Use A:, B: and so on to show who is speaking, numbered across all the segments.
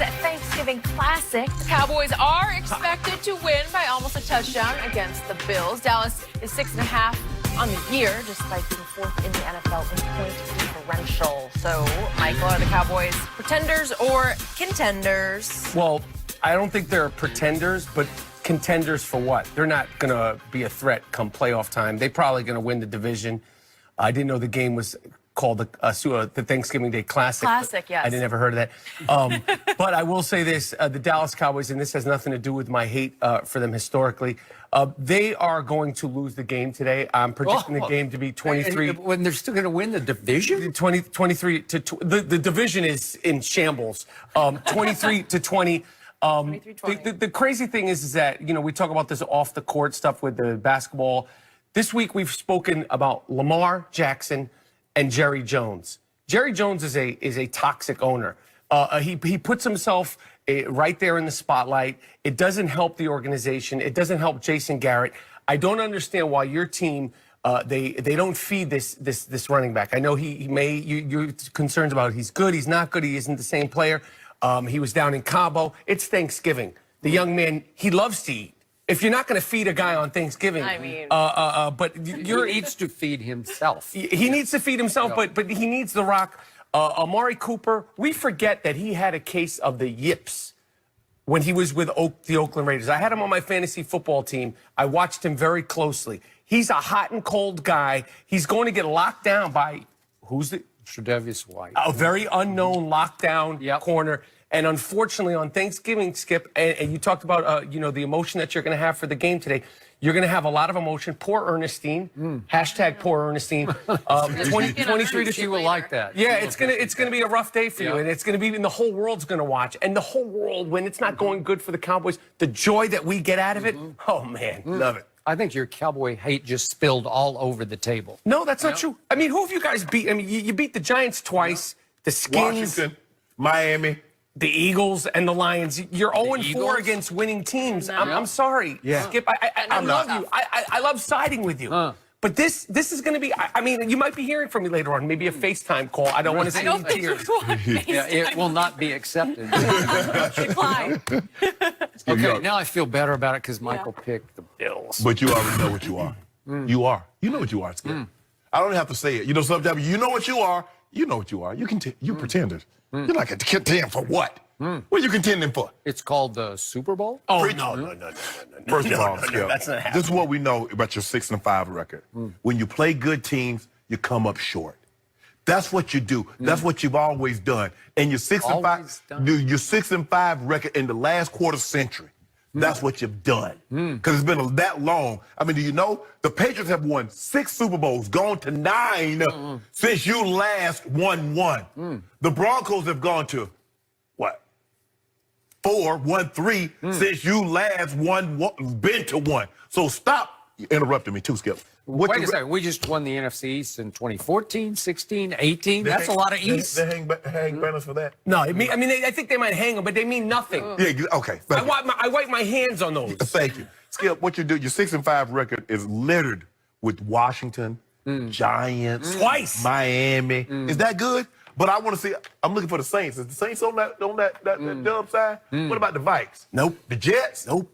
A: Thanksgiving Classic. The Cowboys are expected to win by almost a touchdown against the Bills. Dallas is 6.5 on the year, despite being fourth in the NFL in point differential. So, Michael, are the Cowboys pretenders or contenders?
B: Well, I don't think they're pretenders, but contenders for what? They're not going to be a threat come playoff time. They're probably going to win the division. I didn't know the game was called the Thanksgiving Day Classic.
A: Classic, yes.
B: I didn't ever heard of that. But I will say this, the Dallas Cowboys, and this has nothing to do with my hate for them historically, they are going to lose the game today. I'm predicting the game to be 23.
C: When they're still going to win the division?
B: 23 to the division is in shambles. 23 to 20. The crazy thing is that, you know, we talk about this off the court stuff with the basketball. This week we've spoken about Lamar Jackson and Jerry Jones. Jerry Jones is a toxic owner. He puts himself right there in the spotlight. It doesn't help the organization. It doesn't help Jason Garrett. I don't understand why your team they don't feed this running back. I know you're concerned about he's good, he's not good, he isn't the same player. He was down in Cabo. It's Thanksgiving. The young man, he loves to eat. If you're not going to feed a guy on Thanksgiving,
A: I mean,
C: but he needs to feed himself.
B: He needs to feed himself, but he needs the rock. Amari Cooper, we forget that he had a case of the yips when he was with the Oakland Raiders. I had him on my fantasy football team. I watched him very closely. He's a hot and cold guy. He's going to get locked down by
C: Tre'Davious White.
B: A very unknown lockdown corner. And unfortunately, on Thanksgiving, Skip, and you talked about, the emotion that you're going to have for the game today. You're going to have a lot of emotion. Poor Ernestine. Hashtag poor Ernestine. 23 to
C: she will like that.
B: Yeah, it's gonna be a rough day for you, and it's gonna be, and the whole world's gonna watch, and the whole world, when it's not going good for the Cowboys, the joy that we get out of it. Oh man, love it.
C: I think your Cowboy hate just spilled all over the table.
B: No, that's not true. I mean, who have you guys beat? I mean, you beat the Giants twice, the Skins,
D: Washington, Miami,
B: the Eagles, and the Lions. You're 0-4 against winning teams. I'm sorry, Skip. I love you. I love siding with you. But this is going to be, I mean, you might be hearing from me later on, maybe a FaceTime call. I don't want to see any tears.
C: It will not be accepted.
A: Decline.
C: Okay, now I feel better about it because Michael picked the Bills.
D: but you already know what you are. You are. You know what you are, Skip. I don't have to say it. You know, sometimes you know what you are. You know what you are. You pretenders. You're like a contend for what? What are you contending for?
C: It's called the Super Bowl?
B: Oh, no.
D: First of all, Skip,
B: that's not happening.
D: this is what we know about your 6-5 record. When you play good teams, you come up short. That's what you do. That's what you've always done. And your 6-5, your 6-5 record in the last quarter century. That's what you've done. Because it's been that long. I mean, do you know the Patriots have won 6 Super Bowls, gone to 9 since you last won 1. The Broncos have gone to what? 4, won 3 since you last been to 1. So stop interrupting me too, Skip.
C: Wait a second. We just won the NFC East in 2014, 16, 18. That's a lot of East.
D: They hang banners for that?
B: No, I mean, I think they might hang them, but they mean nothing.
D: Yeah, okay.
B: I wipe my hands on those.
D: Thank you. Skip, what you do, your 6-5 record is littered with Washington, Giants,
B: twice,
D: Miami. Is that good? But I want to see, I'm looking for the Saints. Is the Saints on that dub side? What about the Vikes?
B: Nope.
D: The Jets?
B: Nope.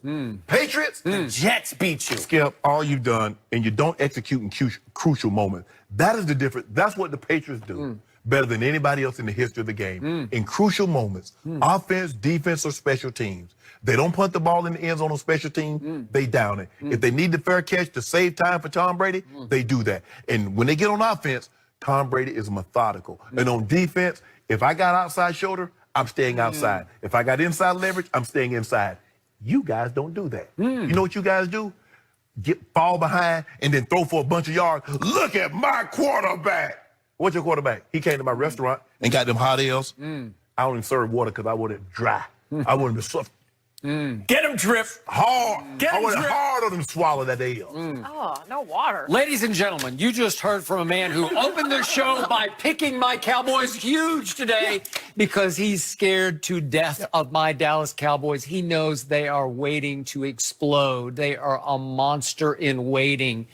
D: Patriots?
B: The Jets beat you.
D: Skip, all you've done, and you don't execute in crucial moments. That is the difference. That's what the Patriots do better than anybody else in the history of the game. In crucial moments, offense, defense, or special teams. They don't punt the ball in the end zone on special teams. They down it. If they need the fair catch to save time for Tom Brady, they do that. And when they get on offense, Tom Brady is methodical. And on defense, if I got outside shoulder, I'm staying outside. If I got inside leverage, I'm staying inside. You guys don't do that. You know what you guys do? Fall behind and then throw for a bunch of yards. Look at my quarterback. What's your quarterback? He came to my restaurant and got them hot L's. I don't even serve water because I want it dry. I want him to suffer.
B: Get him drip
D: Hard.
B: Get
D: I
B: him
D: want it
B: drip.
D: hard on them to swallow that L.
A: Oh, no water.
C: Ladies and gentlemen, you just heard from a man who opened the show by picking my Cowboys huge today because he's scared to death of my Dallas Cowboys. He knows they are waiting to explode. They are a monster in waiting.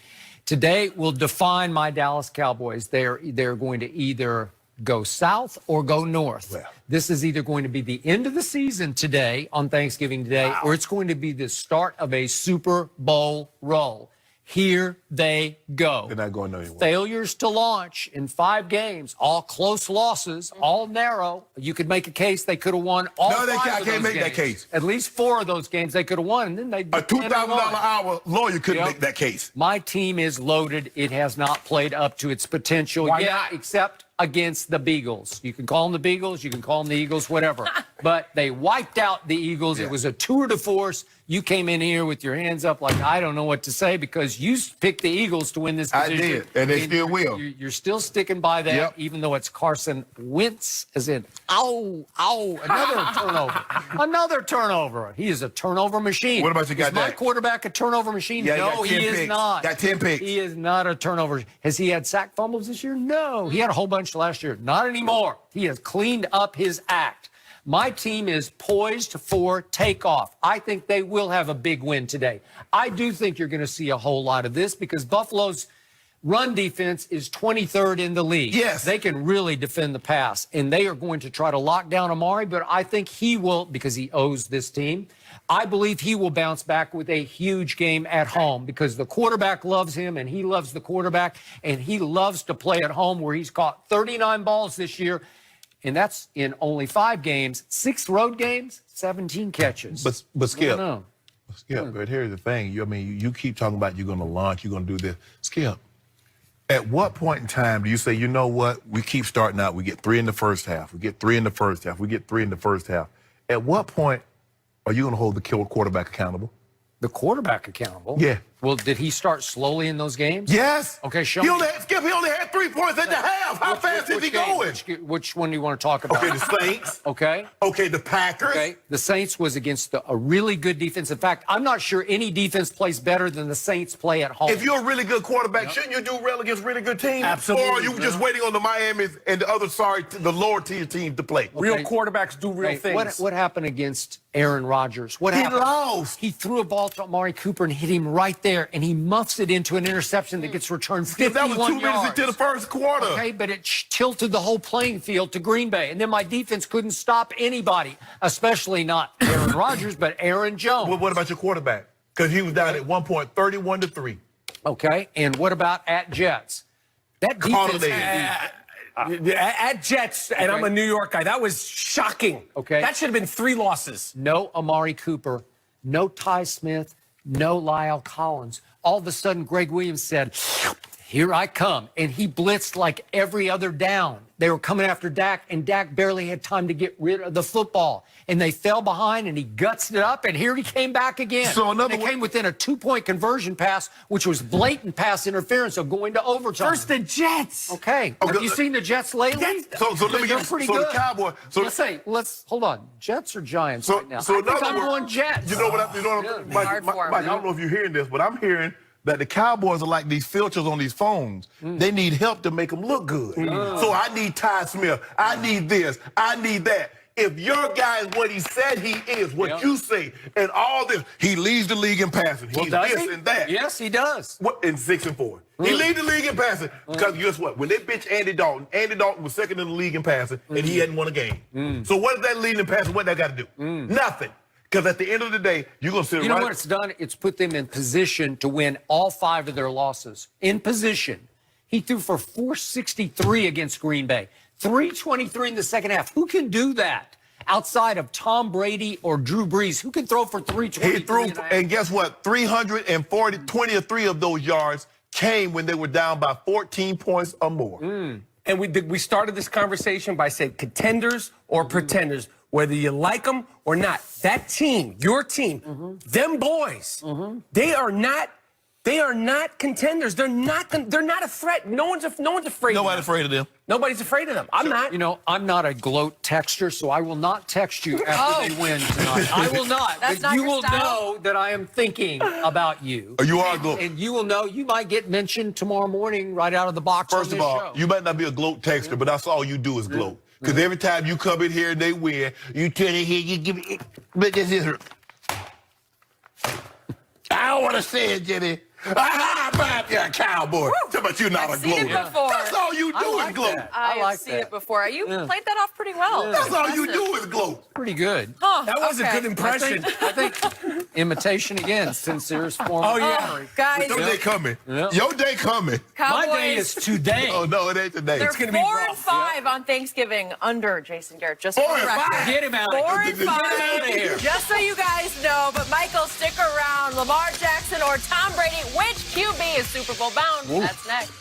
C: Today will define my Dallas Cowboys. They're going to either go south or go north.
D: Well.
C: This is either going to be the end of the season today, on Thanksgiving Day, or it's going to be the start of a Super Bowl roll. Here they go.
D: They're not going anywhere.
C: Failures to launch in 5 games, all close losses, all narrow. You could make a case they could have won all
D: No, they
C: 5
D: can't- I
C: of
D: can't
C: those
D: make that
C: games.
D: case.
C: At least 4 of those games they could have won, and then they
D: A $2,000 hour lawyer couldn't make that case.
C: My team is loaded. It has not played up to its potential
B: Why
C: yet,
B: not?
C: except against the Beagles. You can call them the Beagles, you can call them the Eagles, whatever. But they wiped out the Eagles.
D: Yeah.
C: It was a tour de force. You came in here with your hands up like, I don't know what to say, because you picked the Eagles to win this
D: I
C: division.
D: did, and they still will.
C: You're still sticking by that,
D: Yep.
C: even though it's Carson Wentz, as in, ow, another turnover. Another turnover. He is a turnover machine.
D: What about you got
C: Is my
D: that?
C: quarterback a turnover machine?
D: Yeah, he
C: no,
D: got 10
C: he is
D: picks.
C: not.
D: Got 10 picks.
C: He is not a turnover. Has he had sack fumbles this year? No. He had a whole bunch last year. Not anymore. He has cleaned up his act. My team is poised for takeoff. I think they will have a big win today. I do think you're going to see a whole lot of this because Buffalo's run defense is 23rd in the league.
D: Yes.
C: They can really defend the pass, and they are going to try to lock down Amari, but I think he will, because he owes this team, I believe he will bounce back with a huge game at home because the quarterback loves him, and he loves the quarterback, and he loves to play at home where he's caught 39 balls this year, and that's in only 5 games. 6 road games, 17 catches.
D: But Skip,
C: No.
D: Skip, but here's the thing. You keep talking about you're going to launch, you're going to do this. Skip, at what point in time do you say, you know what, we keep starting out, we get 3 in the first half, we get 3 in the first half, we get 3 in the first half. At what point are you going to hold the quarterback accountable?
C: The quarterback accountable?
D: Yeah.
C: Well, did he start slowly in those games?
D: Yes.
C: Okay, show
D: he
C: me.
D: only had 3 points at the half. How fast is he
C: game?
D: going?
C: Which one do you want to talk about?
D: Okay, the Saints.
C: Okay.
D: Okay, the Packers.
C: Okay. The Saints was against a really good defense. In fact, I'm not sure any defense plays better than the Saints play at home.
D: If you're a really good quarterback, shouldn't you do well against really good teams?
B: Absolutely.
D: Or are you just waiting on the Miamis and the other, the lower tier team to play?
B: Real quarterbacks do real
C: Hey,
B: things.
C: what happened against Aaron Rodgers? What
D: He
C: happened?
D: lost.
C: He threw a ball to Amari Cooper and hit him right there, and he muffs it into an interception that gets returned 51
D: That was 2 minutes
C: yards.
D: into the first quarter.
C: Okay, but it tilted the whole playing field to Green Bay. And then my defense couldn't stop anybody, especially not Aaron Rodgers, but Aaron Jones.
D: Well, what about your quarterback? Because he was down at one point, 31-3.
C: Okay, and what about at Jets? That defense.
B: At Jets, and I'm a New York guy, that was shocking.
C: Okay.
B: That should have been 3 losses.
C: No Amari Cooper, no Ty Smith, no Lyle Collins. All of a sudden, Greg Williams said, here I come. And he blitzed like every other down. They were coming after Dak, and Dak barely had time to get rid of the football. And they fell behind, and he gutsed it up, and here he came back again.
D: So
C: they came within a 2-point conversion pass, which was blatant pass interference of going to overtime.
B: First the Jets.
C: Okay. Have you seen the Jets lately?
D: So let me
C: They're
D: get
C: pretty
D: so
C: good.
D: the Cowboys. So
C: Let's hold on. Jets or Giants
D: So,
C: right now?
D: so
C: I
D: in
C: think
D: other
C: I'm
D: words,
C: going Jets.
D: You know what? Mike,
A: Hard for him.
D: I don't know if you're hearing this, but I'm hearing that the Cowboys are like these filters on these phones. They need help to make them look good. So I need Ty Smith. I need this. I need that. If your guy is what he said he is, what you say, and all this, he leads the league in passing. He's
C: does
D: this
C: he?
D: and that.
C: Yes, he does.
D: What in 6 and 4? He leads the league in passing because guess what? When they bench Andy Dalton was second in the league in passing, and he hadn't won a game. So what is that leading in passing? What that got to do? Nothing. Because at the end of the day, you're going to sit
C: You know what it's done? It's put them in position to win all 5 of their losses. In position. He threw for 463 against Green Bay. 323 in the second half. Who can do that outside of Tom Brady or Drew Brees? Who can throw for 323?
D: He threw, and guess what? 23 of those yards came when they were down by 14 points or more.
B: And we started this conversation by saying contenders or pretenders, whether you like them or not. That team, your team, them boys, they are not contenders. They're not a threat. No one's afraid of them.
D: Afraid of them.
B: Nobody's afraid of them. I'm not.
C: You know, I'm not a gloat texter, so I will not text you after they win tonight. I will not.
A: That's
C: but
A: not
C: you
A: your
C: will
A: style?
C: know that I am thinking about you.
D: You are a gloat.
C: And you will know you might get mentioned tomorrow morning right out of the box
D: First
C: on
D: of
C: this
D: all,
C: show.
D: you might not be a gloat texter, but that's all you do is gloat. Because every time you come in here and they win, you turn in here, you give me. But this is. I don't want to say it, Jenny. You're a cowboy. Tell about you're not
A: I've
D: a
A: seen it
D: gloat.
A: before.
D: That's all you you do is gloat.
A: I have
C: like
A: seen
C: that.
A: it before. You played that off pretty well.
D: That's all you do is gloat.
C: Pretty good.
A: Huh,
B: That was a
A: okay.
B: good impression.
C: I think imitation again, sincerest form
B: Oh,
C: of
B: yeah.
C: flattery.
A: Guys,
D: Your day coming.
C: Yeah.
D: Your day coming.
A: Cowboys,
C: My day is today.
D: Oh, no, it ain't today.
A: they're
B: gonna be
A: 4 and
B: rough,
A: 5 on Thanksgiving under Jason Garrett. Just
D: 4
A: for the
D: and
A: record.
D: 5?
C: Get him out
A: 4
C: of
A: and
C: here. Get him
A: 5.
C: out of here.
A: Just so you guys know, but Michael, stick around. Lamar Jackson or Tom Brady, which QB is Super Bowl bound? That's next.